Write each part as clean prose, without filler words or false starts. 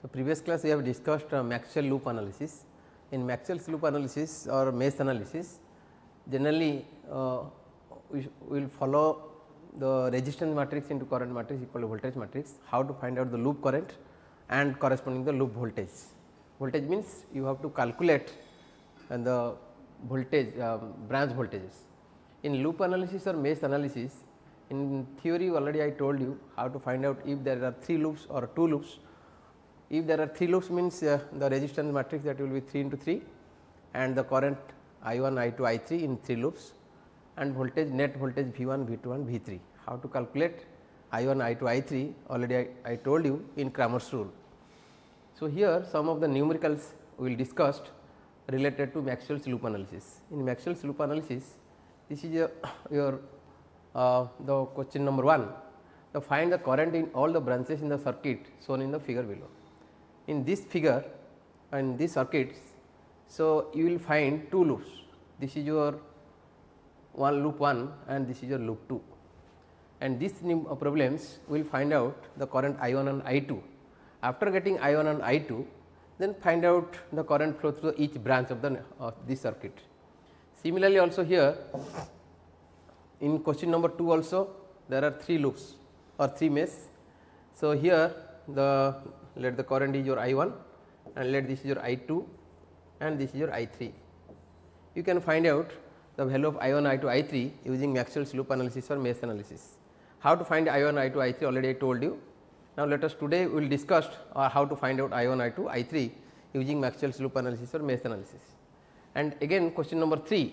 So, previous class we have discussed Maxwell loop analysis. In Maxwell's loop analysis or mesh analysis, generally we will follow the resistance matrix into current matrix equal to voltage matrix, how to find out the loop current and corresponding the loop voltage. Voltage means you have to calculate the voltage branch voltages. In loop analysis or mesh analysis, in theory already I told you how to find out if there are 3 loops or 2 loops. If there are 3 loops means the resistance matrix that will be 3 into 3 and the current I 1, I 2, I 3 in 3 loops and voltage net voltage V 1, V 2 and V 3. How to calculate I 1, I 2, I 3 already I told you in Cramer's rule. So, here some of the numericals we will discussed related to Maxwell's loop analysis. In Maxwell's loop analysis, this is your the question number 1, to find the current in all the branches in the circuit shown in the figure below. In this figure and these circuits, so you will find 2 loops. This is your loop 1 and this is your loop 2, and these problems will find out the current I 1 and I 2. After getting I 1 and I 2, then find out the current flow through each branch of this circuit. Similarly, also here in question number 2 also there are 3 loops or 3 meshes. So, here let the current is your I 1 and let this is your I 2 and this is your I 3. You can find out the value of I 1, I 2, I 3 using Maxwell's loop analysis or mesh analysis. How to find I 1, I 2, I 3 already I told you. Now, let us today we will discuss how to find out I 1, I 2, I 3 using Maxwell's loop analysis or mesh analysis. And again question number 3,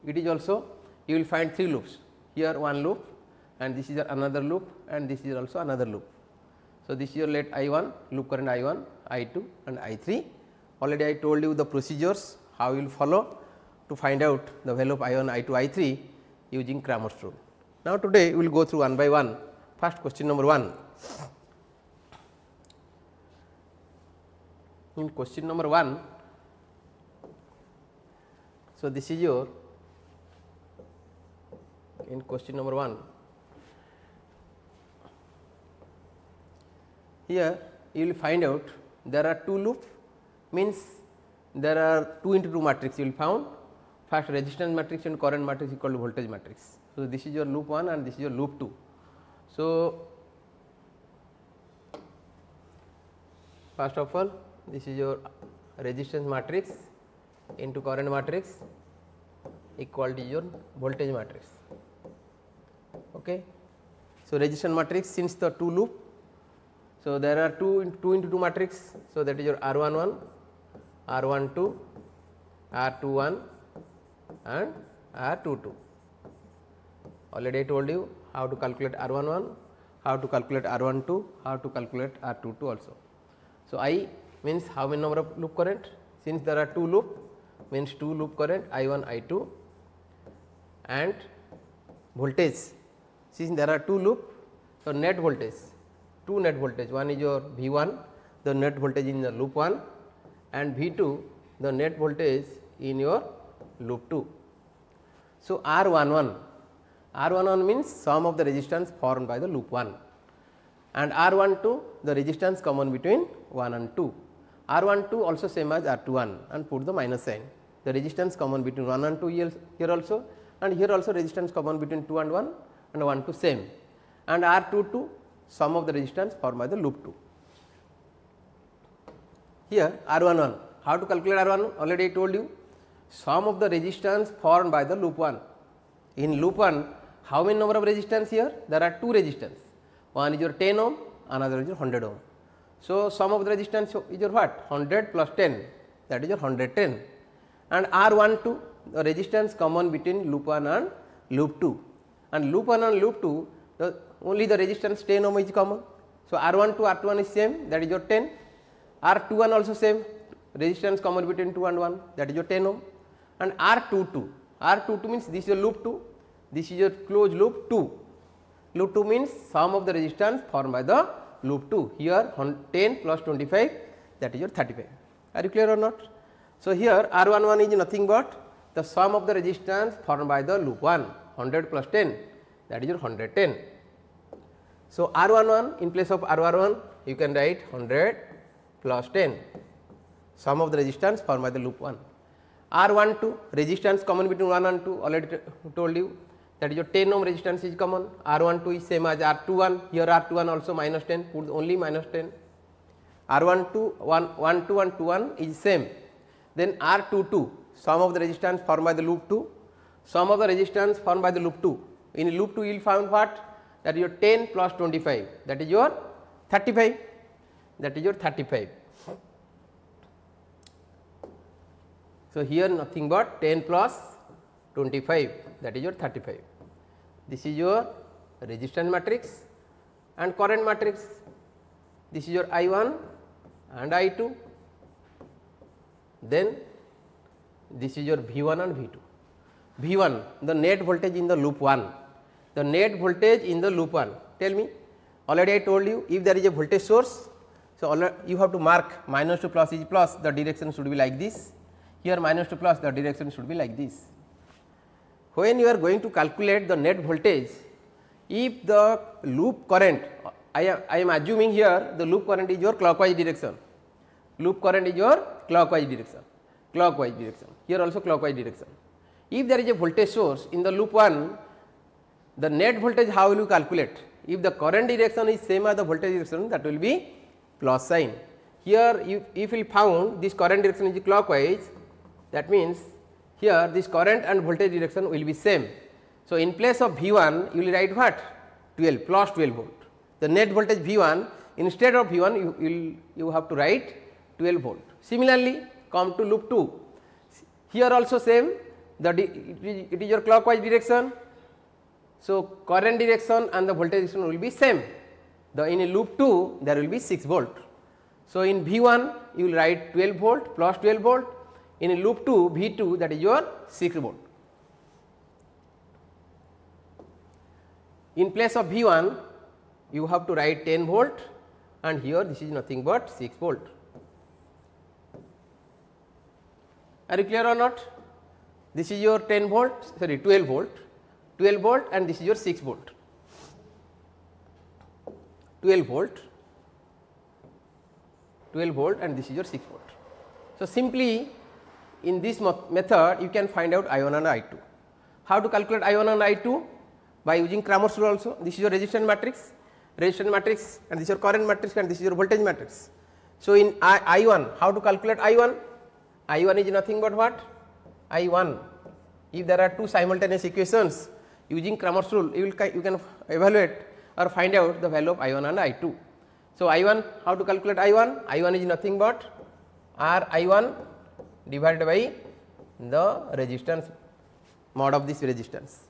it is also you will find 3 loops, here one loop and this is another loop and this is also another loop. So, this is your let I 1 loop current I 1, I 2 and I 3. Already I told you the procedures how you will follow to find out the value of I 1, I 2, I 3 using Cramer's rule. Now, today we will go through one by one. First question number 1. In question number 1, so this is your in question number 1. Here you will find out there are 2 loops, means there are 2 into 2 matrix you will found, first resistance matrix and current matrix equal to voltage matrix. So, this is your loop 1 and this is your loop 2. So, first of all this is your resistance matrix into current matrix equal to your voltage matrix. Okay. So, resistance matrix since the 2 loop. So, there are 2 into 2 matrix. So, that is your R 1 1, R 1 2, R 2 1 and R 2 2. Already I told you how to calculate R 1 1, how to calculate R 1 2, how to calculate R 2 2 also. So, I means how many number of loop current, since there are 2 loop means 2 loop current I 1 I 2 and voltage, since there are 2 loop. So, net voltage, 2 net voltage, one is your V 1 the net voltage in the loop 1 and V 2 the net voltage in your loop 2. So, R 1 1 means sum of the resistance formed by the loop 1 and R 1 2 the resistance common between 1 and 2. R 1 2 also same as R 2 1 and put the minus sign, the resistance common between 1 and 2 here also, and here also resistance common between 2 and 1 and 1 2 same, and R 2 2 sum of the resistance formed by the loop 2. Here R 1 1, how to calculate R 1 already I told you, sum of the resistance formed by the loop 1. In loop 1 how many number of resistance here? There are 2 resistance, one is your 10 ohm, another is your 100 ohm. So, sum of the resistance is your what? 100 plus 10, that is your 110, and R 1 2 the resistance common between loop 1 and loop 2, and loop 1 and loop 2 only the resistance 10 ohm is common. So, R 1 2 R 2 1 is same, that is your 10, R 2 1 also same, resistance common between 2 and 1, that is your 10 ohm, and R 2 2 means this is your loop 2, this is your closed loop 2. Loop 2 means sum of the resistance formed by the loop 2, here 10 plus 25 that is your 35. Are you clear or not? So, here R 1 1 is nothing but the sum of the resistance formed by the loop 1, 100 plus 10 that is your 110. So, R 1 1 in place of R 1 1 you can write 100 plus 10, sum of the resistance formed by the loop 1. R12 resistance common between 1 and 2, already told you, that is your 10 ohm resistance is common, R12 is same as R21, here R21 also minus 10, put only minus 10, R12 1 2 and 21 is same. Then R22 sum of the resistance formed by the loop 2, sum of the resistance formed by the loop 2. In loop 2 you will find what? That is your 10 plus 25, that is your 35, that is your 35. So, here nothing but 10 plus 25, that is your 35. This is your resistance matrix and current matrix. This is your I1 and I2, then this is your V1 and V2. V1, the net voltage in the loop 1, the net voltage in the loop 1, tell me, already I told you, if there is a voltage source, so you have to mark minus to plus is plus, the direction should be like this, here minus to plus, the direction should be like this. When you are going to calculate the net voltage, if the loop current, I am assuming here the loop current is your clockwise direction, loop current is your clockwise direction, here also clockwise direction. If there is a voltage source in the loop 1, the net voltage how will you calculate? If the current direction is same as the voltage direction, that will be plus sign. Here if you found this current direction is clockwise, that means here this current and voltage direction will be same. So, in place of V1 you will write what? 12 plus 12 volt. The net voltage V1, instead of V1 you have to write 12 volt. Similarly, come to loop 2, here also same, it is your clockwise direction. So, current direction and the voltage direction will be same. In a loop 2 there will be 6 volt. So, in V1 you will write 12 volt plus 12 volt, in a loop 2 V2 that is your 6 volt. In place of V1 you have to write 10 volt and here this is nothing but 6 volt. Are you clear or not? This is your 10 volt, sorry 12 volt and this is your 6 volt, 12 volt and this is your 6 volt. So, simply in this method you can find out I1 and I2. How to calculate I1 and I2? By using Cramer's rule also. This is your resistance matrix and this is your current matrix and this is your voltage matrix. So, in I1, how to calculate I1? I1 is nothing but what? I1. If there are two simultaneous equations, using Cramer's rule you can evaluate or find out the value of I1 and I2. So, I1, how to calculate I1? I1 is nothing but R I1 divided by the resistance mod of this resistance,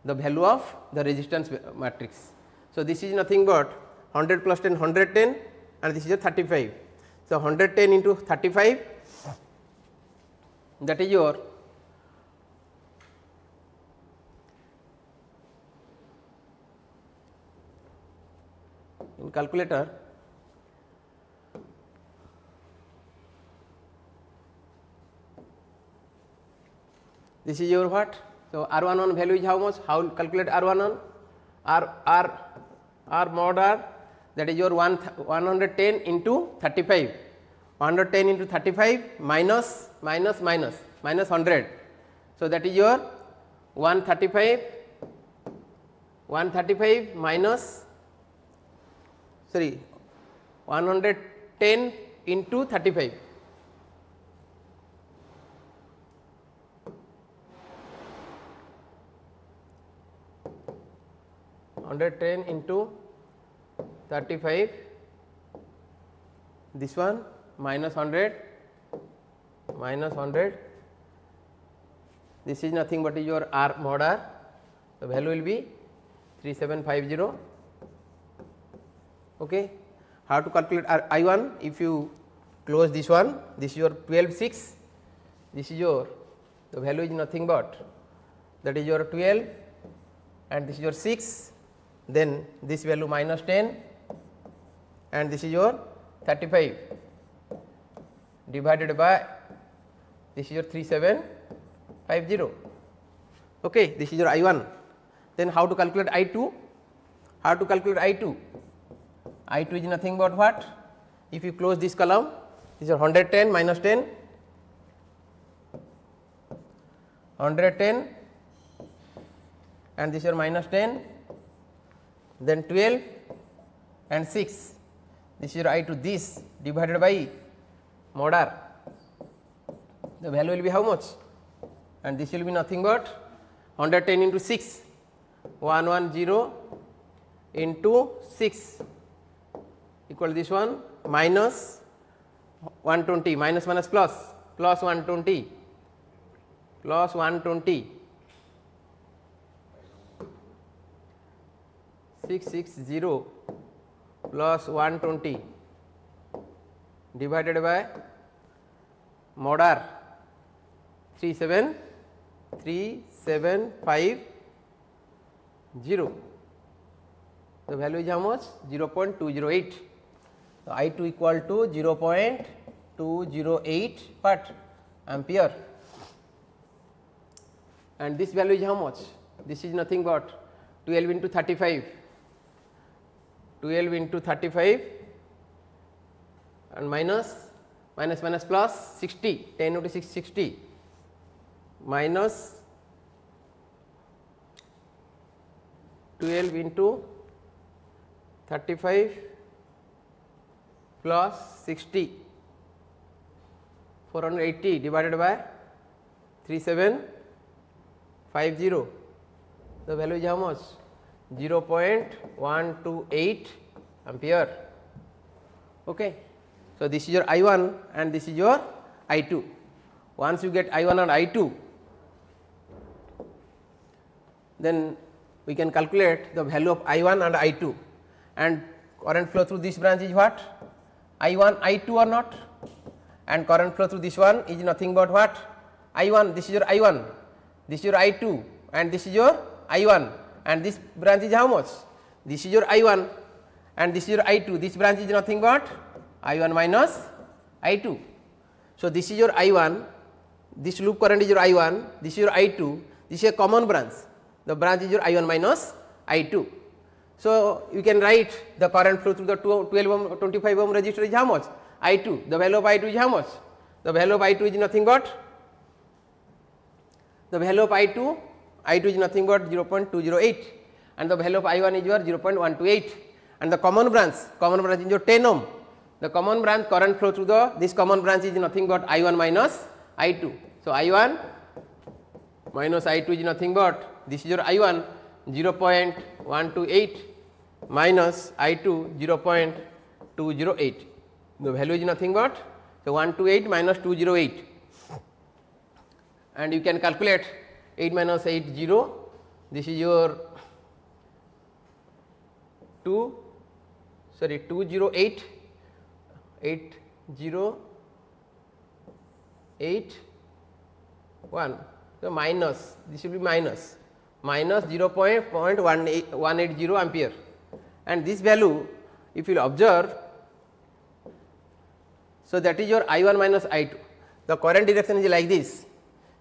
the value of the resistance matrix. So, this is nothing but 100 plus 10 110 and this is your 35. So, 110 into 35, that is your in calculator this is your what? So, R11 value is how much? How will calculate R11? R mod R, that is your 110 into 35, 110 into 35 minus 100. So, that is your 135 minus 110 into 35. 110 into 35, this one minus 100, this is nothing but is your R mod R, the value will be 3750. Okay. How to calculate I1? If you close this one, this is your 12.6, this is your, the value is nothing but, that is your 12 and this is your 6, then this value minus 10 and this is your 35 divided by this is your 3750. Okay, this is your I1. Then how to calculate I2? How to calculate I2? I2 is nothing but what? If you close this column, These are 110 minus 10, 110, and these are minus 10, then 12 and 6. This is I to this divided by mod r. The value will be how much? And this will be nothing but 110 into 6, 110 into 6 equal to this one minus 120, minus minus plus, plus 120, plus 120, 660 plus 120 divided by mod r 37375. The value is how much? 0.208. So, I2 equal to 0.208 what? Ampere, and this value is how much? This is nothing but 12 into 35, 12 into 35 and minus plus 60, 10 into 6 60 minus 12 into 35 plus 60, 480 divided by 3750. The value is how much? 0.128 ampere. Okay. So, this is your I1 and this is your I2. Once you get I1 and I2, then we can calculate the value of I1 and I2, and current flow through this branch is what? I1 I2 or not, and current flow through this one is nothing but what? I1. This is your I1, this is your I2, and this is your I1, and this branch is how much? This is your I1 and this is your I2. This branch is nothing but I1 minus I2. So, this is your I1, this loop current is your I1, this is your I2, this is a common branch, the branch is your I1 minus I2. So, you can write the current flow through the 12 ohm 25 ohm resistor is how much? I2. The value of I2 is how much? The value of I2 is nothing but, the value of I2 is nothing but 0.208, and the value of I1 is your 0.128, and the common branch is your 10 ohm. The common branch current flow through this common branch is nothing but I1 minus I2. So, I1 minus I2 is nothing but, this is your I1 0.128 minus I2 0.208. The value is nothing but, so 128 minus 208, and you can calculate 8 minus 80. This is your 208 8081. So, minus, this will be minus 0.180 ampere, and this value if you will observe, so that is your I1 minus I2. The current direction is like this.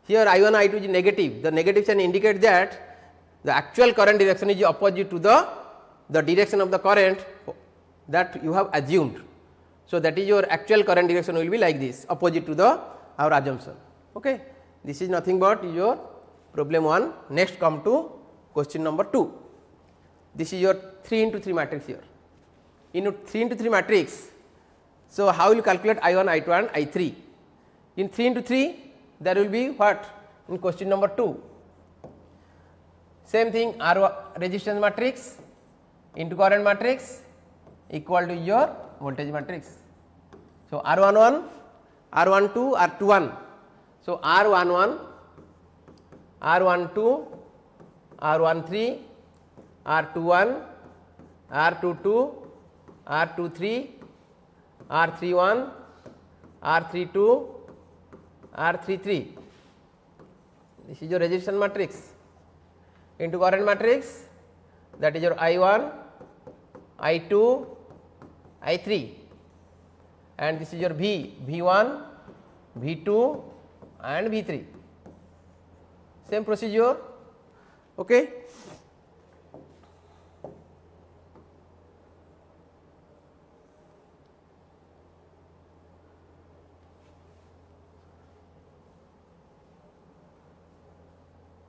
Here I1 I2 is negative. The negative sign indicates that the actual current direction is opposite to the direction of the current that you have assumed. So, that is your actual current direction will be like this, opposite to our assumption. Okay. This is nothing but your problem 1. Next come to question number 2. This is your 3 into 3 matrix here. In 3 into 3 matrix, so how will you calculate I1, I2 and I3? In 3 into 3 there will be what in question number 2? Same thing, R resistance matrix into current matrix equal to your voltage matrix. So, R11, R12, R21. So, R11, R12, R13, R21, R22, R23, R31, R32, R33. This is your resistance matrix into current matrix, that is your I1, I2, I3, and this is your V1, V2 and V3. Same procedure. Okay.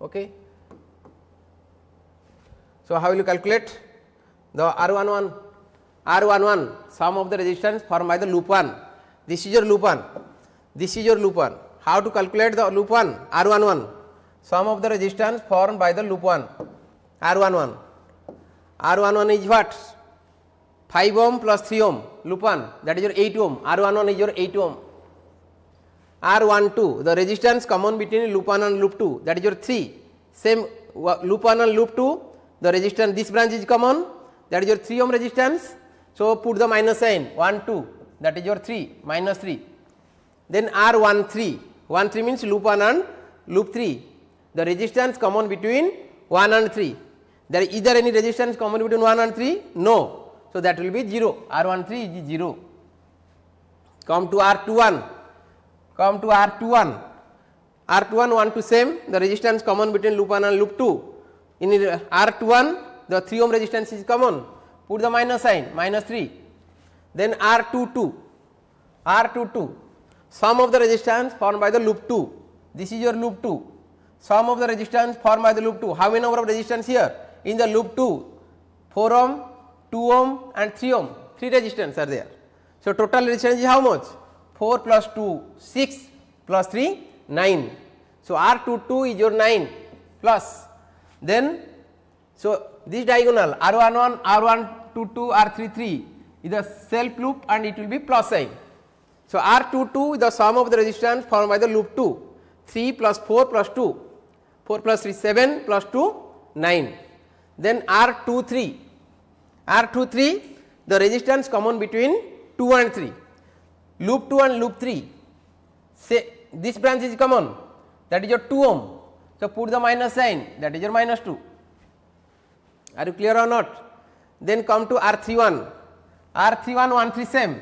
Okay. So, how will you calculate the R11 sum of the resistance formed by the loop 1. This is your loop 1, this is your loop 1. How to calculate the loop 1 R11 sum of the resistance formed by the loop 1 R11. R11 is what? 5 ohm plus 3 ohm loop 1, that is your 8 ohm. R11 is your 8 ohm. R12 the resistance common between loop 1 and loop 2, that is your 3. Same loop 1 and loop 2, the resistance this branch is common, that is your 3 ohm resistance. So, put the minus sign 1 2, that is your 3 minus 3. Then R13 means loop 1 and loop 3, the resistance common between 1 and 3. There is there any resistance common between 1 and 3? No. So, that will be 0, R13 is 0. Come to R21, R21 1 to same, the resistance common between loop 1 and loop 2. In R21 the 3 ohm resistance is common, put the minus sign minus 3. Then R22 sum of the resistance formed by the loop 2, this is your loop 2, sum of the resistance formed by the loop 2. How many number of resistance here in the loop 2? 4 ohm, 2 ohm and 3 ohm, 3 resistance are there. So, total resistance is how much? 4 plus 2 6 plus 3 9. So, R22 is your 9 plus, then so this diagonal R11 R122 R33 is a self loop and it will be plus sign. So, R22 is the sum of the resistance formed by the loop 2, 3 plus 4 plus 2, 4 plus 3 7 plus 2 9. Then R23 the resistance common between 2 and 3, loop 2 and loop 3, say this branch is common, that is your 2 ohm. So, put the minus sign, that is your minus 2. Are you clear or not? Then come to R31 1 3 same,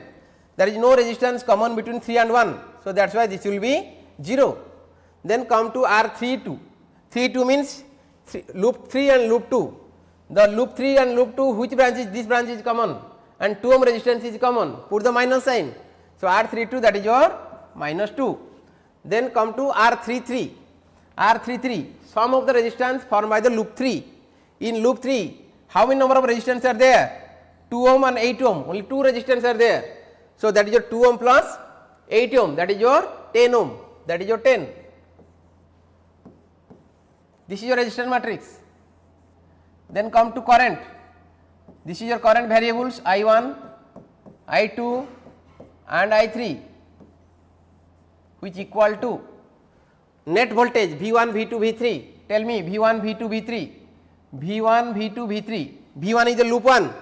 there is no resistance common between 3 and 1. So, that is why this will be 0. Then come to R32 means loop 3 and loop 2, the loop 3 and loop 2 which branch is this branch is common and 2 ohm resistance is common, put the minus sign. So, R32 that is your minus 2. Then come to R33 sum of the resistance formed by the loop 3. In loop 3 how many number of resistance are there? 2 ohm and 8 ohm, only 2 resistance are there. So, that is your 2 ohm plus 8 ohm, that is your 10 ohm, that is your 10. This is your resistance matrix. Then come to current, this is your current variables I1, I2 and I3 which equal to net voltage V1, V2, V3. Tell me V1, V2, V3, V1, V2, V3, V1 is the loop 1.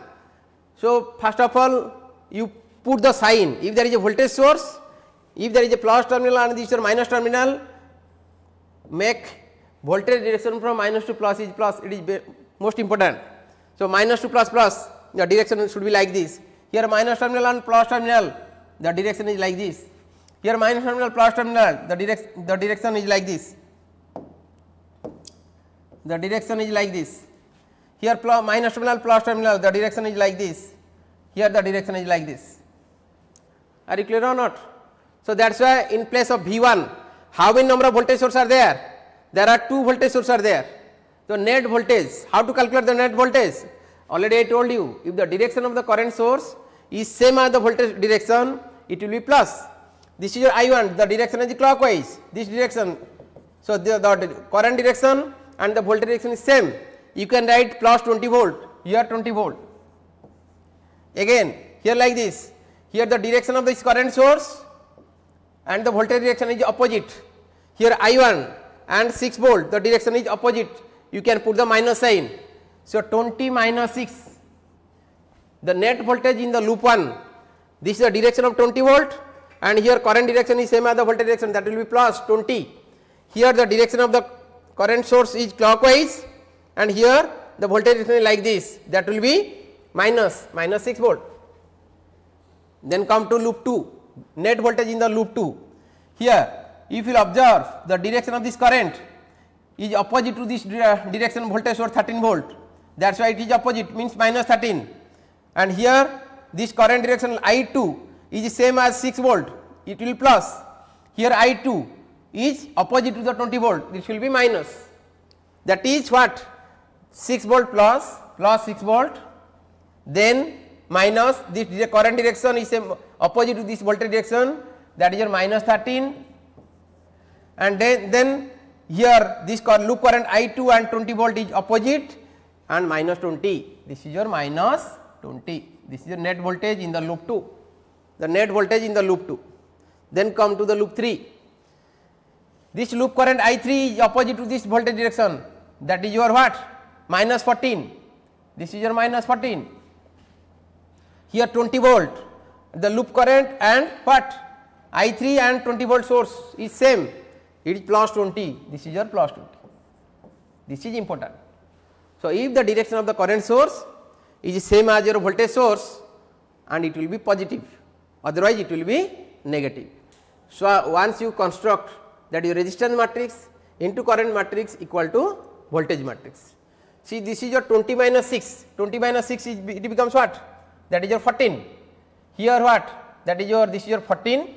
So, first of all you put the sign, if there is a voltage source, if there is a plus terminal and this is your minus terminal, make voltage direction from minus to plus is plus, it is most important. So, minus to plus plus, the direction should be like this. Here minus terminal and plus terminal, the direction is like this. Here minus terminal plus terminal, the direction is like this. The direction is like this. Here minus terminal plus terminal, the direction is like this. Here the direction is like this. Are you clear or not? So, that is why in place of V1, how many number of voltage sources are there? There are 2 voltage sources are there. So, net voltage, how to calculate the net voltage? Already I told you, if the direction of the current source is same as the voltage direction, it will be plus. This is your I1, the direction is clockwise, this direction. So, the current direction and the voltage direction is same. You can write plus 20 volt, here 20 volt. Again, here like this, here the direction of this current source and the voltage direction is opposite. Here I1 and 6 volt, the direction is opposite. You can put the minus sign. So, 20 minus 6, the net voltage in the loop 1, this is the direction of 20 volt and here current direction is same as the voltage direction, that will be plus 20. Here the direction of the current source is clockwise and here the voltage direction is like this, that will be minus 6 volt. Then come to loop 2, net voltage in the loop 2. Here if you will observe, the direction of this current is opposite to this direction voltage source 13 volt, that is why it is opposite, means minus 13. And here this current direction I2 is same as 6 volt, it will plus. Here I2 is opposite to the 20 volt, this will be minus. that is what 6 volt plus 6 volt, then minus this current direction is opposite to this voltage direction, that is your minus 13, and then here this loop current I2 and 20 volt is opposite and minus 20, this is your minus 20, this is your net voltage in the loop 2, the net voltage in the loop 2. Then come to the loop 3, this loop current I3 is opposite to this voltage direction, that is your what minus 14, this is your minus 14, here 20 volt, the loop current and what I3 and 20 volt source is same, it is plus 20, this is your plus 20, this is important. So, if the direction of the current source is same as your voltage source, and it will be positive, otherwise it will be negative. So, once you construct that your resistance matrix into current matrix equal to voltage matrix. See, this is your 20 minus 6, 20 minus 6 is it becomes what, that is your 14, here what, that is your this is your 14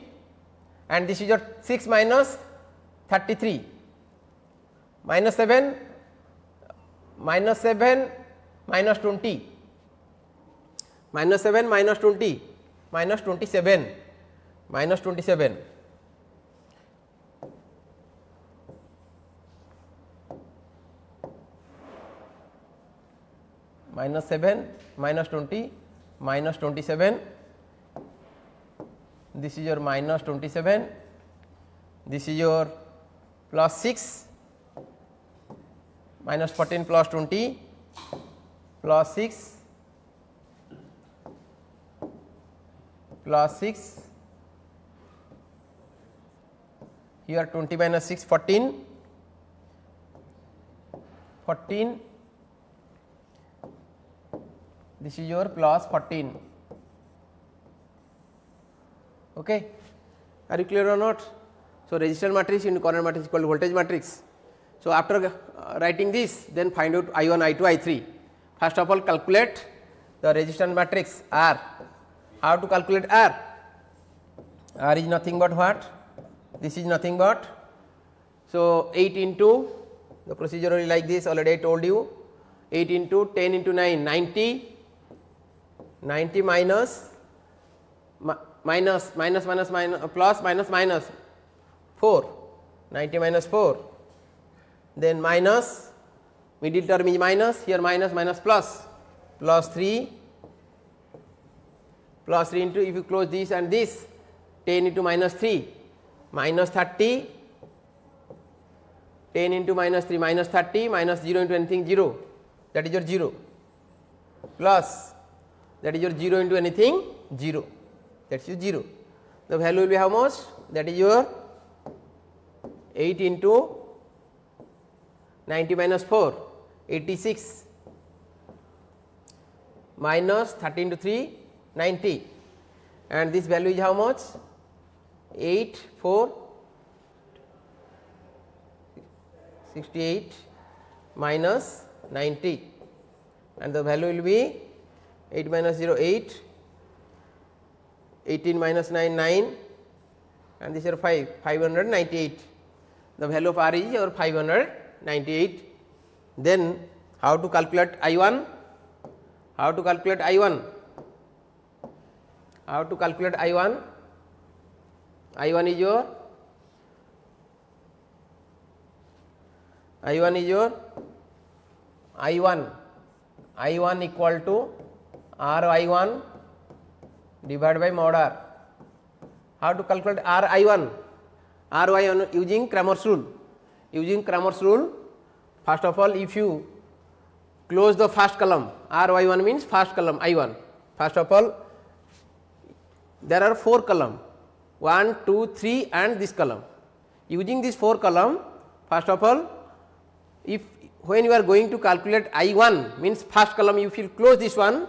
and this is your 6 minus 33, minus 7 minus 7 minus 20, minus 7 minus 20 minus 27, minus 27, minus 7 minus 20 minus 27, this is your minus 27, this is your plus 6, minus 14 plus 20 plus 6 plus 6, here 20 minus 6 14, 14, this is your plus 14. Okay. Are you clear or not? So, resistance matrix into current matrix equal to voltage matrix. So, after writing this, then find out I1, I2, I3. First of all, calculate the resistance matrix R. How to calculate R? R is nothing but what? This is nothing but. So, 8 into the procedure is like this, already I told you, 8 into 10 into 9, 90. 90 minus minus minus minus minus plus minus minus 4, 90 minus 4, then minus middle term is minus, here minus minus plus, plus 3 into, if you close this and this, 10 into minus 3 minus 30, 10 into minus 3 minus 30 minus 0 into anything 0, that is your 0, plus that is your 0 into anything 0, that is your 0. The value will be how much? That is your 8 into 90 minus 4, 86 minus 30 into 3, 90, and this value is how much? 8, 4, 68 minus 90, and the value will be 8 minus 0, 8, 18 minus 9, 9, and this is 5, 598. The value of R is your 598. Then how to calculate I1? How to calculate I1? How to calculate I1? I1 is your I1 equal to R I1 divided by mod R. How to calculate R I1? R I1 using Cramer's rule. Using Cramer's rule, first of all, if you close the first column, R I1 means first column I1. First of all, there are 4 columns, 1, 2, 3 and this column. Using this 4 column, first of all, if when you are going to calculate I1 means first column, if you close this one,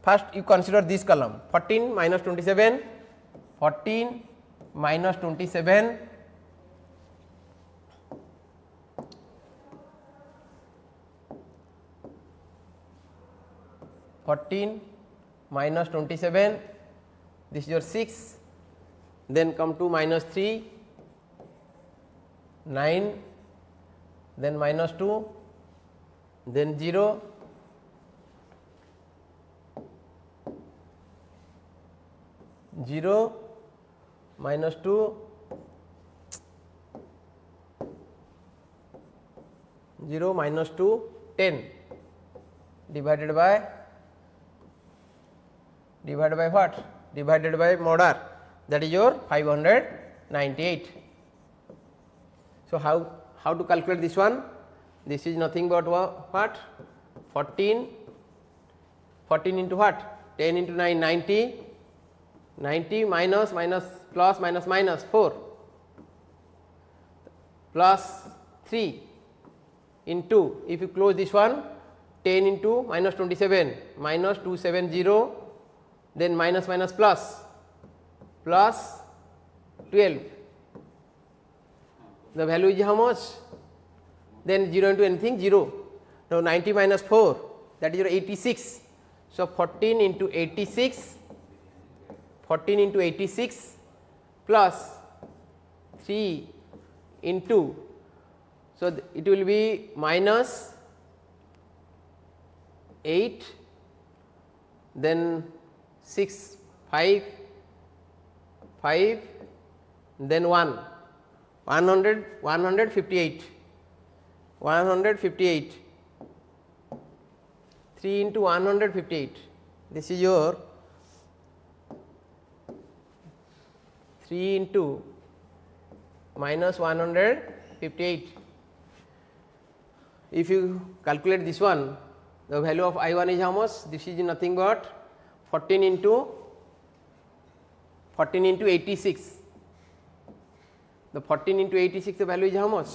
first you consider this column 14 minus 27, 14 minus 27, 14 minus 27, this is your 6, then come to minus 3, 9, then minus 2, then 0, minus 2, 0 minus 2, 10 divided by what? Divided by mod r, that is your 598. So, how to calculate this one? This is nothing but what? 14 into what? 10 into 9, 90 minus plus minus 4 plus 3 into, if you close this one, 10 into minus 27 minus 270, then minus plus 12. The value is how much? Then 0 into anything 0. Now 90 minus 4, that is your 86. So 14 into 86 plus 3 into, so it will be minus 8, then 6, 5, then 1, 158, 3 into 158, this is your 3 into minus 158. If you calculate this one, the value of I1 is how much? This is nothing but 14 into 86. The 14 into 86, the value is how much?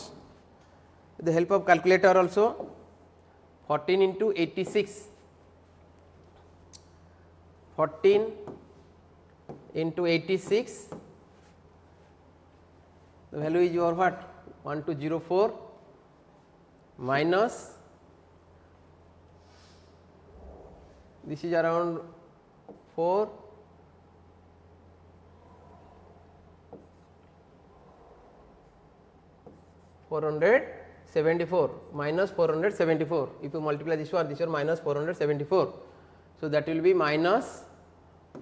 With the help of calculator also, 14 into 86, 14 into 86, the value is your what? 1204 minus, this is around 4, minus 474. If you multiply this one minus 474. So, that will be minus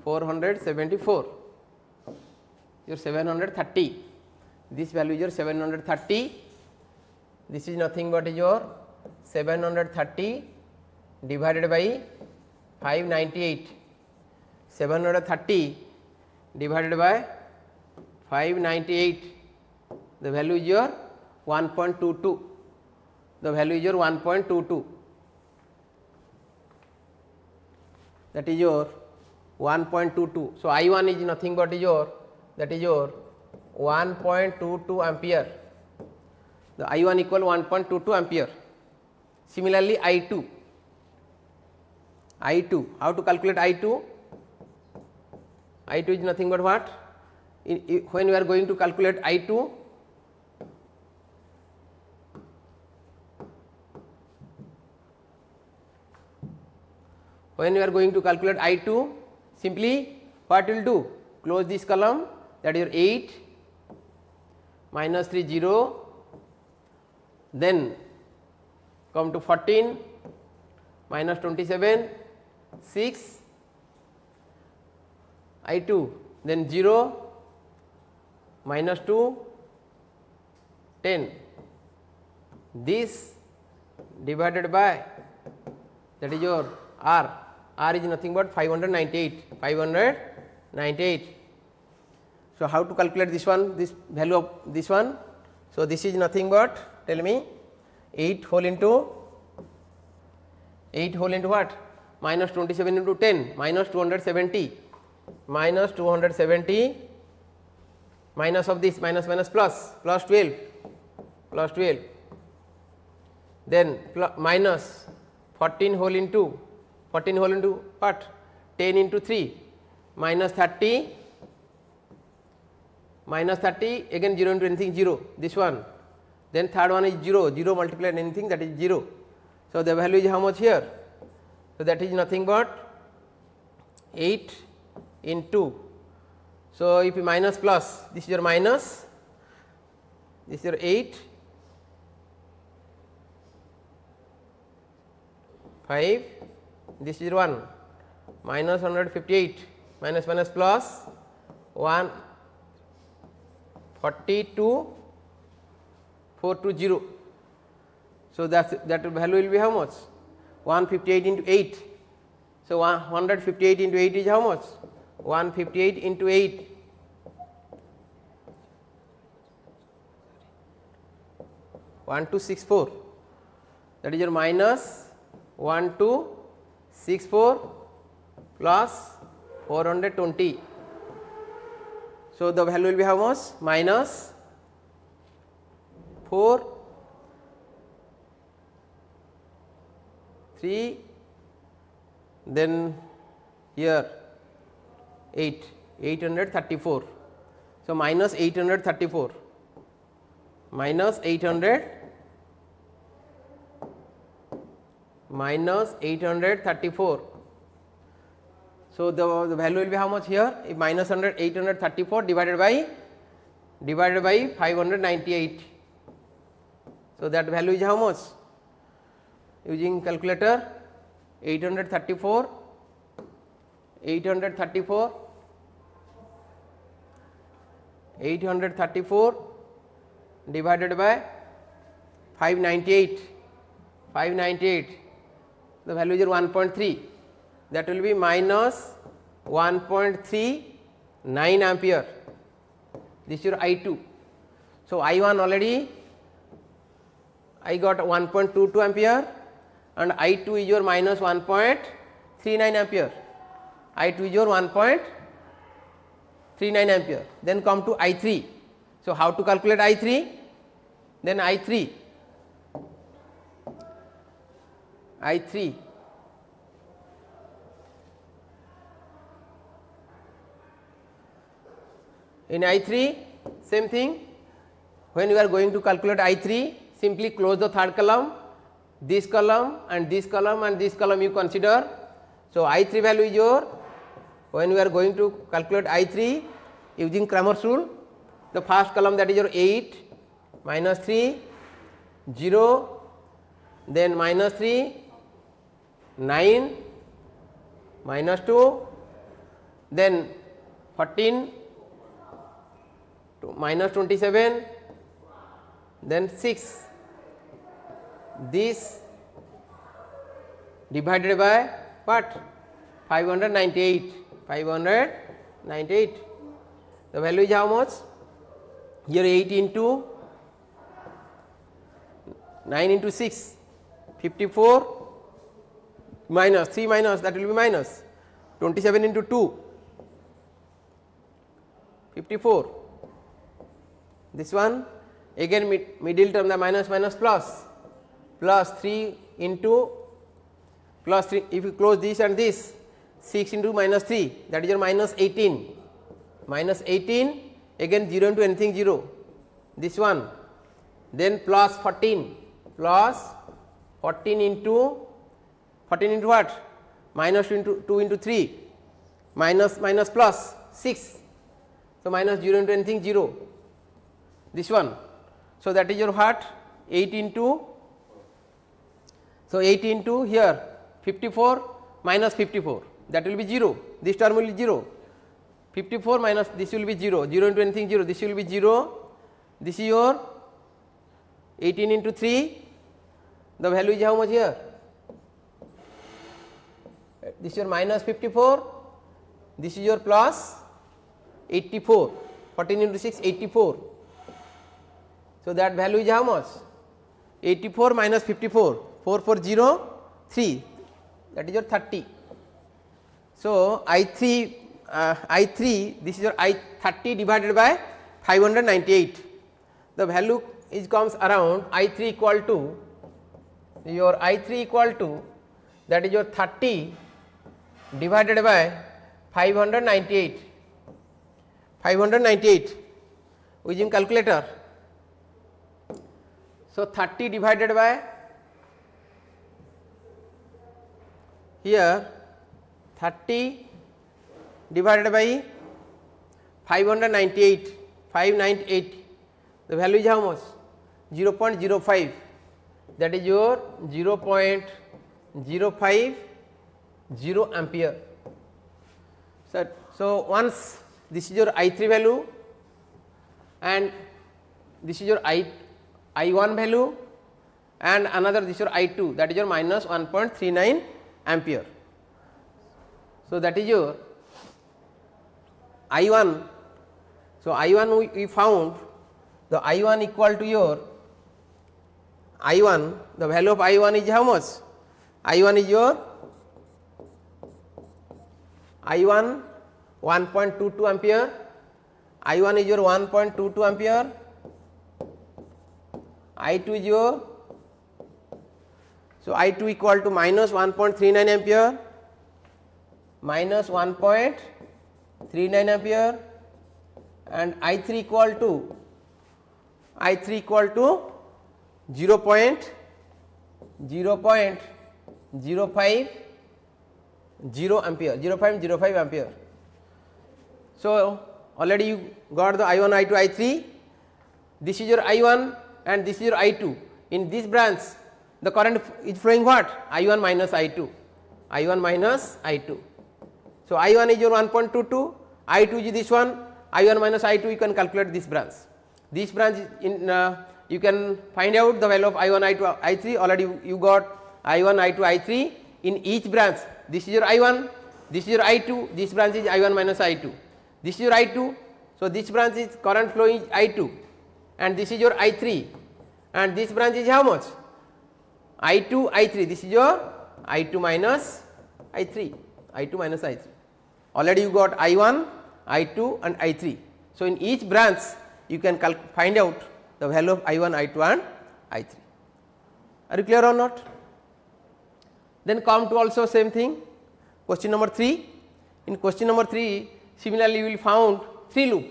474, your 730. This value is your 730. This is nothing but is your 730 divided by 598. 730 divided by 598, the value is your 1.22. The value is your 1.22. That is your 1.22. So, I1 is nothing but is your, that is your 1.22 ampere. The I1 equal 1.22 ampere. Similarly, I2. How to calculate I2? I2 is nothing but what? When we are going to calculate I2, simply what will do? Close this column, that is your 8 minus 3 0, then come to 14 minus 27 6 I2, then 0 minus 2 10, this divided by, that is your R. R is nothing but 598. So, how to calculate this one, this value of this one? So, this is nothing but, tell me, 8 whole into what? Minus 27 into 10, minus 270, minus of this, minus plus 12, then minus 14 whole into what? 10 into 3, minus 30, again 0 into anything 0, this one, then third one is 0 multiplied anything, that is 0. So, the value is how much here? So, that is nothing but 8 into, so if you minus plus, this is your minus, this is your 8, 5, this is 1, minus 158, minus minus plus 142, 420. So, that value will be how much? 158 into 8. So, 158 into 8 is how much? 158 into 8. 1264, that is your minus 1264 plus 420. So, the value will be how much? Minus 4, 3, then here 8, 834. So, minus 834, minus 834. So, the value will be how much here? If minus 834 divided by 598. So, that value is how much? Using calculator, 834 divided by 598, the value is 1.3, that will be minus 1.39 ampere. This is your I2. So, I1 already I got 1.22 ampere and I2 is your minus 1.39 ampere. I2 is your 1.39 ampere. Then come to I3. So, how to calculate I3? Then I3 in I3 same thing. When you are going to calculate I3, simply close the third column, this column and this column and this column you consider. So, I3 value is your, when we are going to calculate I3 using Cramer's rule, the first column, that is your 8, minus 3, 0, then minus 3, 9, minus 2, then 14, minus 27, then 6, this divided by what? 598, the value is how much? Here 8 into 9 into 6, 54, minus 3 minus, that will be minus 27 into 2, 54. This one again middle term, the minus minus plus 3 into plus 3, if you close this and this, 6 into minus 3, that is your minus 18, again 0 into anything 0, this one, then plus 14 into what? Minus 2 into 3, minus plus 6, so minus 0 into anything 0, this one. So, that is your what? 8 into, so 8 into here 54 minus 54, that will be 0, this term will be 0, 54 minus this will be 0, 0 into anything 0, this will be 0, this is your 18 into 3, the value is how much here? This is your minus 54, this is your plus 84, 14 into 6, 84. So, that value is how much? 84 minus 54, 4403, that is your 30. So, I3 this is your I30 divided by 598, the value is comes around I3 equal to your that is your 30 divided by 598 using calculator. So, 30 divided by here 30 divided by 598, the value is how much? 0.05, that is your 0.05 0.050 ampere. So, once this is your I3 value and this is your I1 value and another this is your I2, that is your minus 1.39 ampere. So, that is your I1. So, I1 we found the I1 equal to your I1, the value of I1 is how much? I1 is your I1 1.22 ampere, I1 is your 1.22 ampere, I2 is your, so I2 equal to minus 1.39 ampere, minus 1.39 ampere, and I3 equal to 0.050 ampere, 0.05 ampere. So, already you got the I1, I2, I3, this is your I1 and this is your I2. In this branch the current is flowing what? I1 minus I2, I1 minus I2. So, I1 is your 1.22, I2 is this one, I1 minus I2 you can calculate this branch. This branch in you can find out the value of I1, I2, I3, already you got I1, I2, I3 in each branch. This is your I1, this is your I2, this branch is I1 minus I2, this is your I2. So, this branch is current flow is I2 and this is your I3 and this branch is how much? I2, I3, this is your I2 minus I3, I2 minus I3. Already you got I1, I2 and I3. So, in each branch you can find out the value of I1, I2 and I3. Are you clear or not? Then come to also same thing, question number 3. In question number 3 similarly you will found 3 loop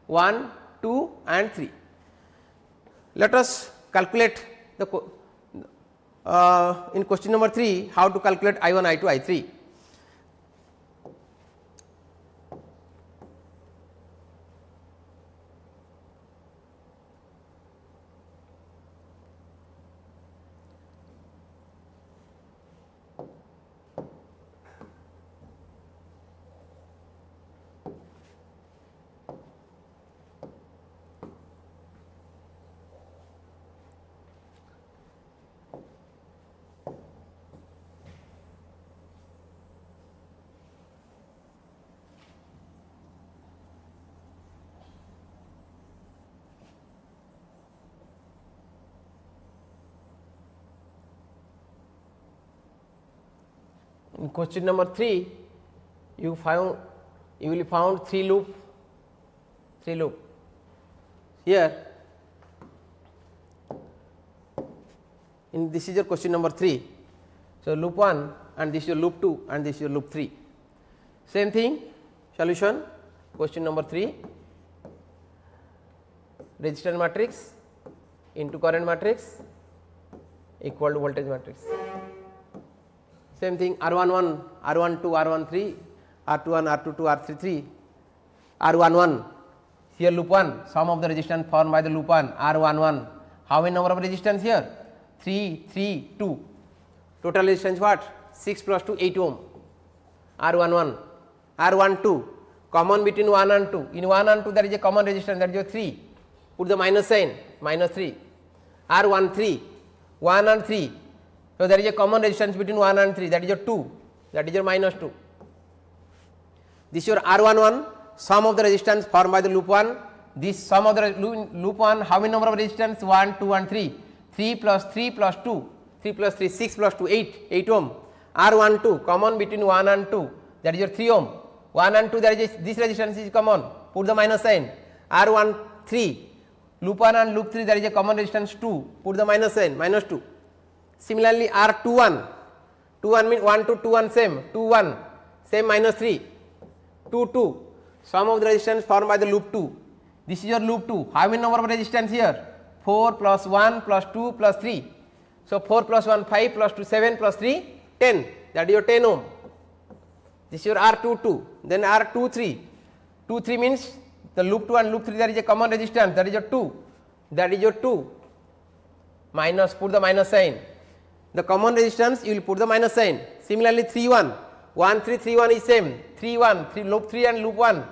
1, 2 and 3. Let us calculate the in question number 3 how to calculate I1, I2, I3. In question number 3 you will found 3 loop here. In this is your question number 3. So, loop 1 and this is your loop 2 and this is your loop 3. Same thing, solution question number 3, resistance matrix into current matrix equal to voltage matrix. Same thing R11, R12, R13, R21, R22, R33, R11, here loop 1, sum of the resistance formed by the loop 1, R11, how many number of resistance here? 3, 3, 2, total resistance what? 6 plus 2, 8 ohm, R11, R12, common between 1 and 2, in 1 and 2 there is a common resistance, that is your 3, put the minus sign, minus 3, R13, 1 and 3. So, there is a common resistance between 1 and 3, that is your 2, that is your minus 2. This is your R11, sum of the resistance formed by the loop 1, this sum of the loop 1, how many number of resistance? 1, 2 and 3, 3 plus 3 plus 2, 3 plus 3, 6 plus 2, 8 ohm, R12, common between 1 and 2, that is your 3 ohm, 1 and 2 there is this resistance is common, put the minus sign, R13, loop 1 and loop 3 there is a common resistance 2, put the minus sign, minus 2. Similarly, R21, 21 means 1 to 2 1 same, 2 1 same minus 3, 2 2, sum of the resistance formed by the loop 2. This is your loop 2, how many number of resistance here? 4 plus 1 plus 2 plus 3. So, 4 plus 1 5 plus 2 7 plus 3 10, that is your 10 ohm. This is your R22, then R23, 2 3 means the loop 2 and loop 3 there is a common resistance, that is your 2, that is your 2, minus, put the minus sign. the common resistance you will put the minus sign. Similarly 3 1, 1 3 3 1 is same, 3 1 3 loop 3 and loop 1,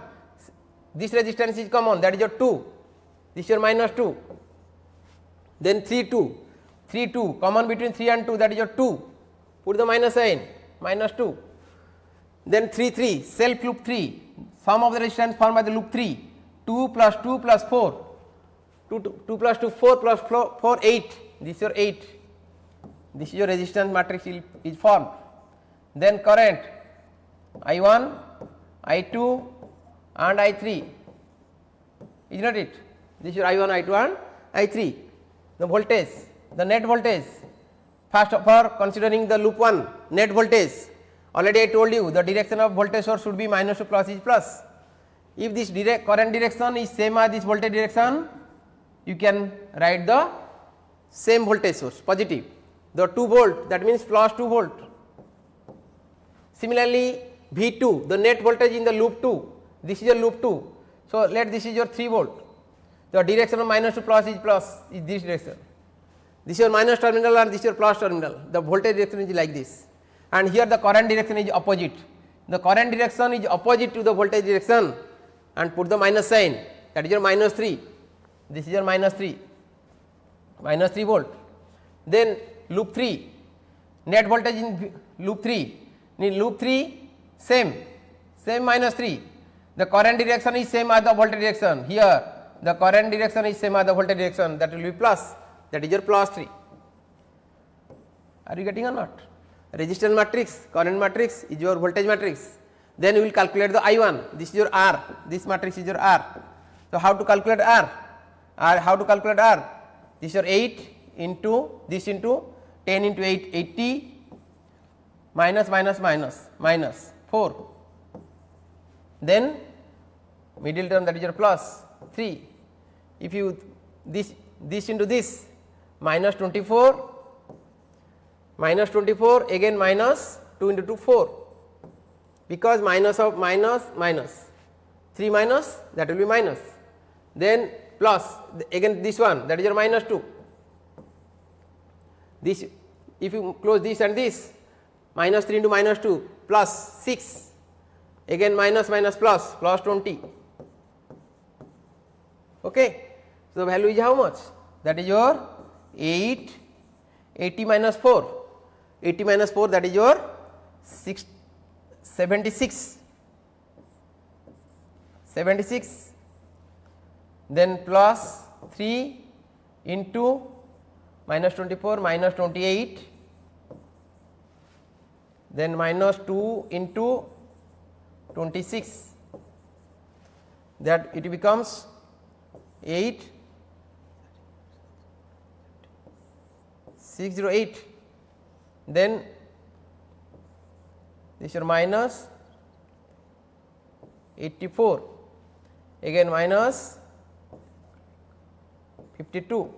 this resistance is common, that is your 2, this is your minus 2. Then 3 2, 3 2 common between 3 and 2, that is your 2, put the minus sign, minus 2. Then 3 3 self loop 3, sum of the resistance formed by the loop 3, 2 plus 2 plus 4, 2 plus 2 4 plus 4 8, this is your 8, this is your resistance matrix is formed. Then current I1, I2 and I3, is not it, this is your I1, I2 and I3. The voltage, the net voltage, first of all considering the loop 1 net voltage, already I told you the direction of voltage source should be minus to plus is plus. If this current direction is same as this voltage direction, you can write the same voltage source positive, the 2 volt, that means plus 2 volt. Similarly V2, the net voltage in the loop 2, this is your loop 2, so let this is your 3 volt, the direction of minus to plus is this direction, this is your minus terminal and this is your plus terminal, the voltage direction is like this, and here the current direction is opposite, the current direction is opposite to the voltage direction, and put the minus sign, that is your minus 3, this is your minus 3 volt. Then loop 3, net voltage in loop 3, in loop 3 same minus 3, the current direction is same as the voltage direction, here the current direction is same as the voltage direction, that will be plus, that is your plus 3. Are you getting or not? Resistance matrix, current matrix is your voltage matrix. Then you will calculate the I1, this is your R, this matrix is your R. So how to calculate R? How to calculate R? This is your 8 into this into 10 into 8, 80 minus 4. Then middle term, that is your plus 3. If you this into this, minus 24 again minus 2 into 2 4, because minus of minus 3 minus, that will be minus, then plus again this one, that is your minus 2. This, if you close this and this, minus 3 into minus 2 plus 6, again minus plus 20. Okay. So, the value is how much? That is your 80 minus 4, 80 minus 4, that is your 76, then plus 3 into minus 24 minus 28, then minus 2 into 26, that it becomes 608, then this is your minus 84, again minus 52,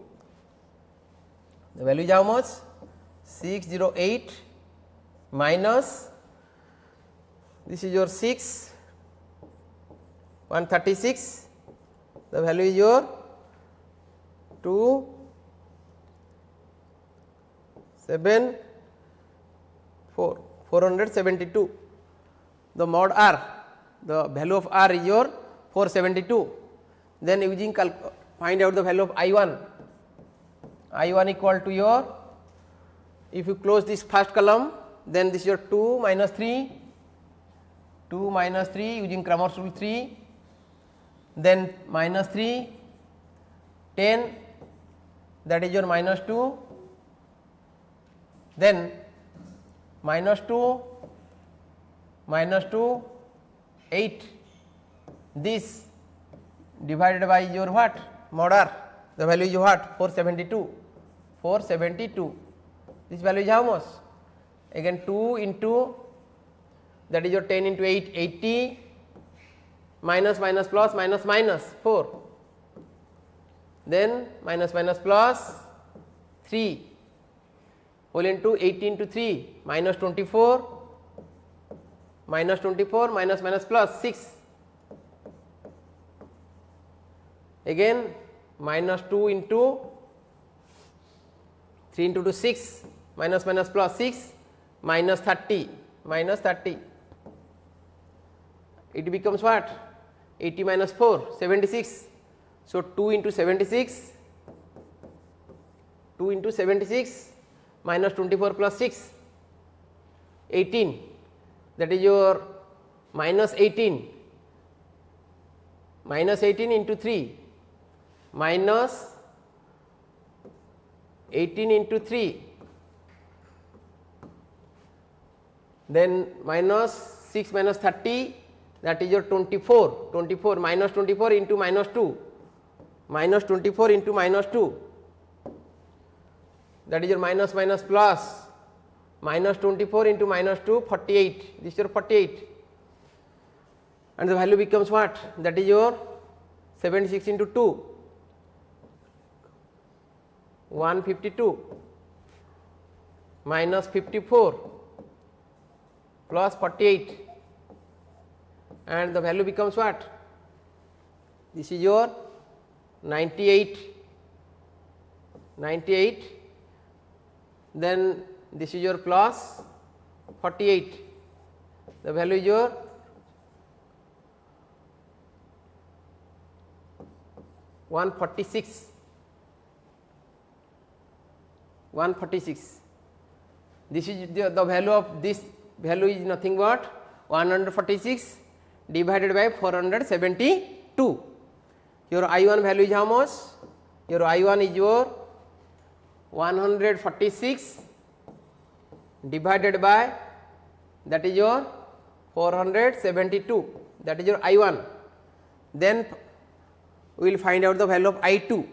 the value is how much? 608 minus, this is your 136, the value is your 472. The mod R, the value of R is your 472. Then using find out the value of I1 equal to your, if you close this first column, then this is your 2 minus 3 using Cramer's rule 3, then minus 3, 10, that is your minus 2, then minus 2, 8, this divided by your what? Mod R, the value is what? 472, this value is how much? Again 2 into, that is your 10 into 8, 80, minus plus minus 4, then minus plus 3, whole into 18 into 3, minus 24 minus plus 6, again minus 2 into 3 into 2 6, minus minus plus 6 minus 30 minus 30, it becomes what? 80 minus 4 76. So, 2 into 76, 2 into 76 minus 24 plus 6 18, that is your minus 18 into 3 minus 18 into 3, then minus 6 minus 30, that is your 24, 24 minus 24 into minus 2, minus 24 into minus 2, that is your minus minus plus, minus 24 into minus 2 48, this is your 48, and the value becomes what? That is your 76 into 2 152 minus 54 plus 48, and the value becomes what? This is your 98, then this is your plus 48, the value is your 146, 146. This is the value of this value is nothing but 146 divided by 472. Your I1 value is how much? Your I1 is your 146 divided by, that is your 472, that is your I1. Then we will find out the value of I2.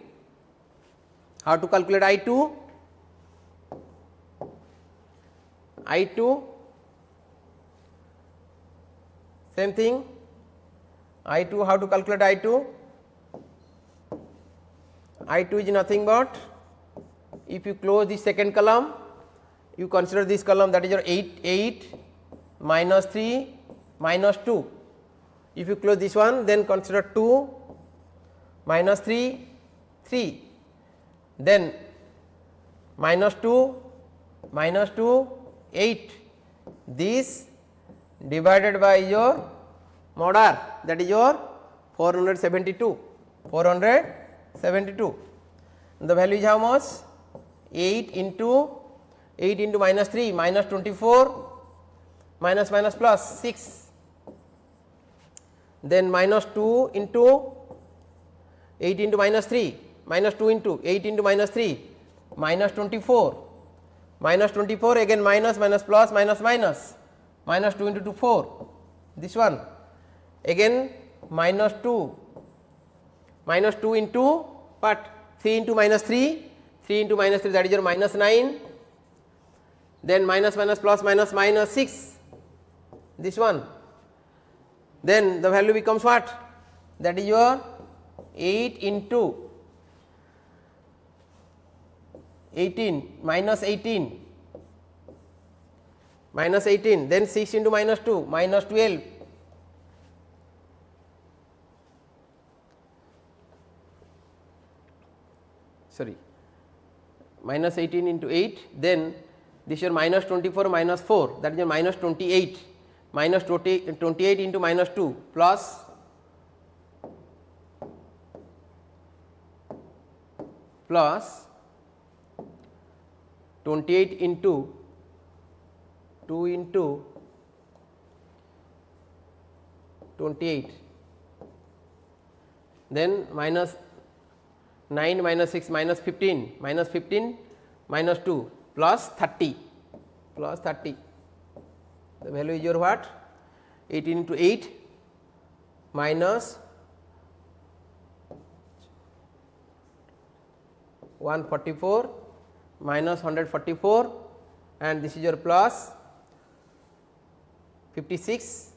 How to calculate I2? I2, same thing. I2, how to calculate I2? I2 is nothing but, if you close the second column, you consider this column, that is your 8 minus 3 minus 2. If you close this one, then consider 2 minus 3 3, then minus 2 8, this divided by your mod r, that is your 472, the value is how much? 8 into minus 3 minus 24 minus minus plus 6, then minus 2 into 8 into minus 3 minus 2 into 8 into minus 3 minus 24 again minus minus plus minus minus, minus 2 into 2 4, this one again minus 2 into what? 3 into minus 3 into minus 3, that is your minus 9, then minus minus plus minus minus 6, this one, then the value becomes what? That is your 8 into 18 minus 18, then 6 into minus 2 minus 12, sorry, minus 18 into 8, then this is your minus 24 minus 4, that is your minus 28, minus 28 into minus 2 plus 28 into 2 into 28, then minus 9 minus 6 minus 15 minus 2 plus 30, the value is your what? 18 into 8 minus 144 minus 144, and this is your plus 56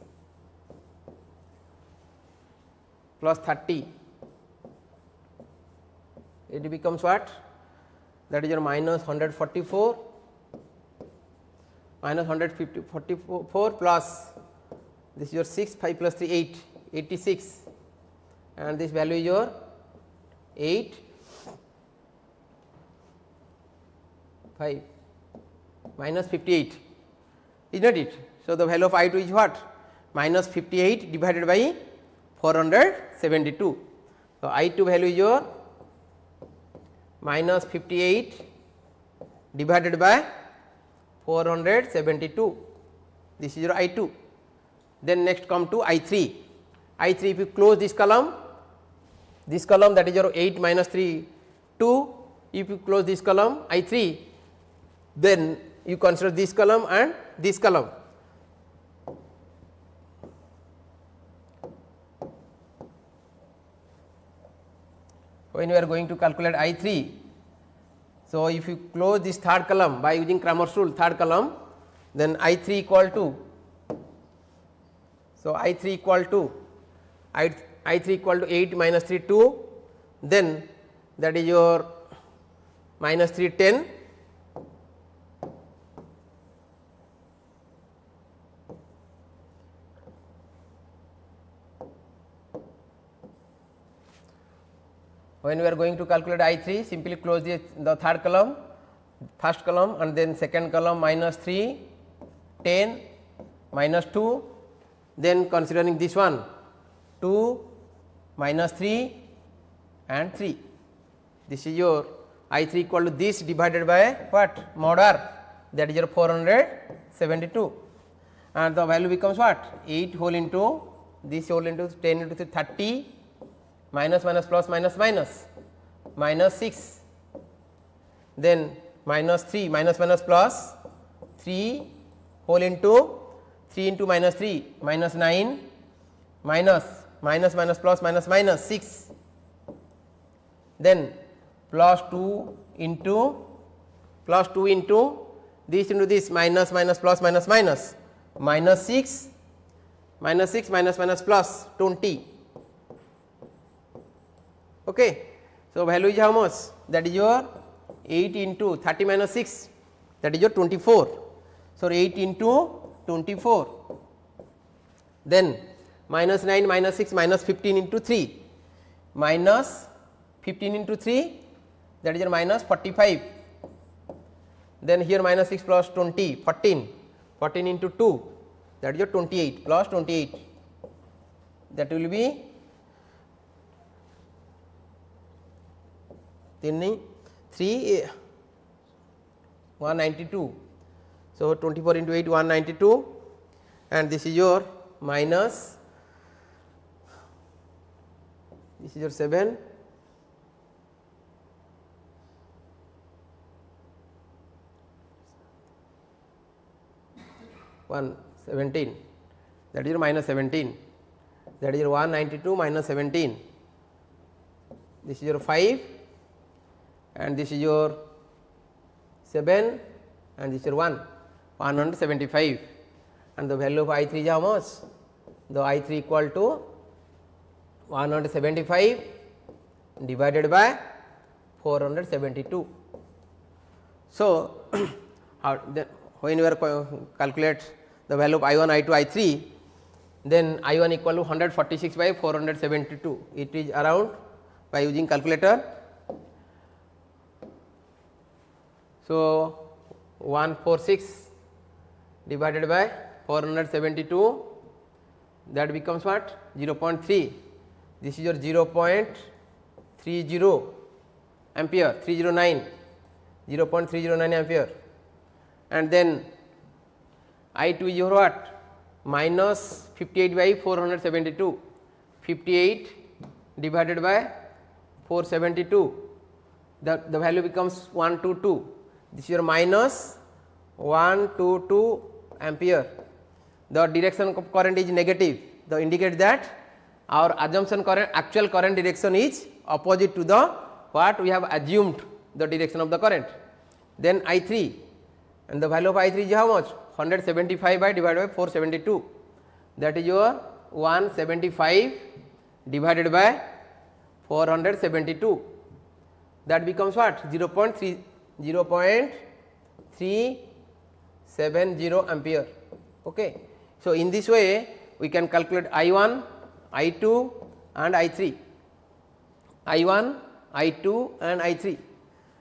plus 30, it becomes what? That is your minus 144 minus 144 plus this is your 6, 5 plus 3 8, 86, and this value is your 8 5. minus 58, is not it. So, the value of I 2 is what? Minus 58 divided by 472. So, I 2 value is your minus 58 divided by 472. This is your I 2. Then next come to I 3. I 3, if you close this column that is your 8 minus 3 2. If you close this column I 3, then you consider this column and this column. When we are going to calculate I 3, so if you close this third column by using Cramer's rule, third column, then I 3 equal to, so I 3 equal to I 3 equal to 8 minus 3 2, then that is your minus 3 10, when we are going to calculate I 3, simply close the third column, first column and then second column minus 3 10 minus 2, then considering this one 2 minus 3 and 3. This is your I 3 equal to this divided by what? Mod r, that is your 472, and the value becomes what? 8 whole into this whole into 10 into 30 minus minus plus minus minus minus 6, then minus 3 minus minus plus 3 whole into 3 into minus 3 minus 9 minus minus minus plus minus minus 6, then plus 2 into this into this minus minus plus minus minus minus 6 minus minus plus 20. Okay. So, value is how much? That is your 8 into 30 minus 6, that is your 24. So, 8 into 24, then minus 9 minus 6 minus 15 into 3 minus 15 into 3, that is your minus 45, then here minus 6 plus 20 14 into 2, that is your 28 plus 28, that will be 192. So, 24 into 8 192, and this is your minus, this is your 7 117, that is your minus 17, that is your 192 minus 17, this is your 5 and this is your 7 and this is your 175, and the value of I 3 is how much? The I 3 equal to 175 divided by 472. So, then when you are calculate the value of I 1, I 2, I 3, then I 1 equal to 146 by 472, it is around by using calculator. So, 146 divided by 472, that becomes what? 0.3. This is your 0.30 ampere, 309, 0.309 ampere, and then I 2 is your what? Minus 58 by 472, 58 divided by 472, the value becomes 122. This is your minus 122 ampere. The direction of current is negative, the indicate that our assumption current, actual current direction is opposite to the what we have assumed the direction of the current. Then I 3, and the value of I 3 is how much? 175 by divided by 472, that is your 175 divided by 472, that becomes what? 0.370 ampere. Okay. So, in this way we can calculate I 1, I 2 and I 3, I 1, I 2 and I 3.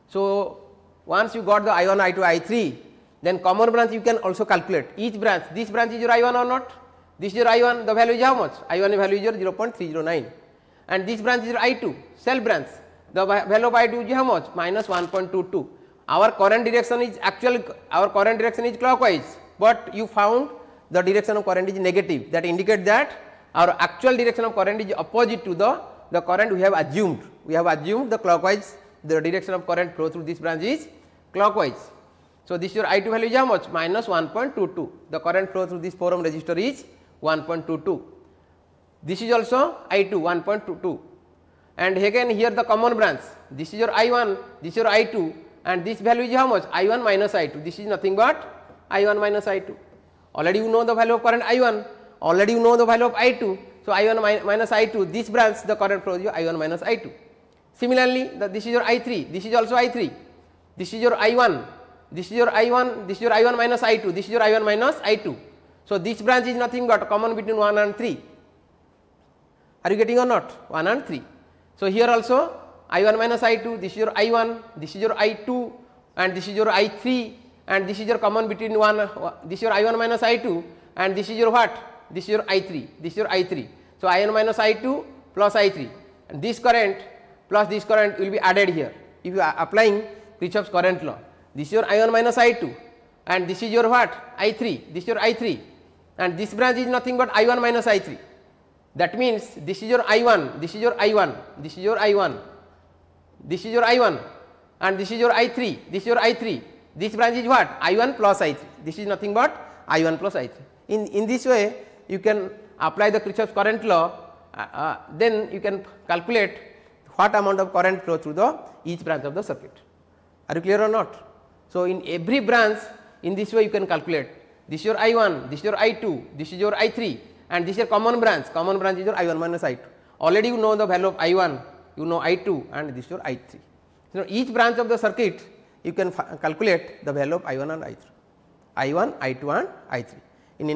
So, once you got the I 1, I 2, I 3, Then common branch you can also calculate each branch. This branch is your I1 or not? This is your I1, the value is how much? I1 value is your 0.309, and this branch is your I2, cell branch. The value of I2 is how much? Minus 1.22. Our current direction is clockwise, but you found the direction of current is negative. That indicates that our actual direction of current is opposite to the current we have assumed. We have assumed the clockwise, the direction of current flow through this branch is clockwise. So, this your I2 value is how much? Minus 1.22. The current flow through this 4 ohm resistor is 1.22. This is also I2 1.22, and again here the common branch. This is your I1, this is your I2, and this value is how much? I1 minus I2. This is nothing but I1 minus I2. Already you know the value of current I1, already you know the value of I2. So, I1 minus I2, this branch the current flows is I1 minus I2. Similarly, this is your I3, this is also I3, this is your I1, this is your I1, this is your I1 minus I2, this is your I1 minus I2. So, this branch is nothing but common between 1 and 3. Are you getting or not? 1 and 3. So, here also I1 minus I2, this is your I1, this is your I2, and this is your I3, and this is your common between this is your I1 minus I2, and this is your what? This is your I3, this is your I3. So, I1 minus I2 plus I3, and this current plus this current will be added here. If you are applying Kirchhoff's current law, this is your I1 minus I2, and this is your what? I3, this is your I3, and this branch is nothing but I1 minus I3. That means this is your I1, this is your I1, this is your I1, this is your I1, and this is your I3, this is your I3. This branch is what? I1 plus I3. This is nothing but I1 plus I3. In this way, you can apply the Kirchhoff's current law. Then you can calculate what amount of current flow through each branch of the circuit. Are you clear or not? So, in every branch, in this way you can calculate. This is your I1, this is your I2, this is your I3, and this is your common branch. Common branch is your I1 minus I2. Already you know the value of I1, you know I2, and this is your I3. So, each branch of the circuit you can calculate the value of I1 and I3. I1, I2 and I3. In the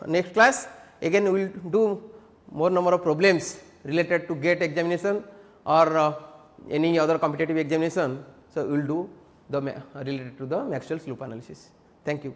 next class, again we will do more number of problems related to GATE examination or any other competitive examination. So, we will do the related to the Maxwell's loop analysis. Thank you.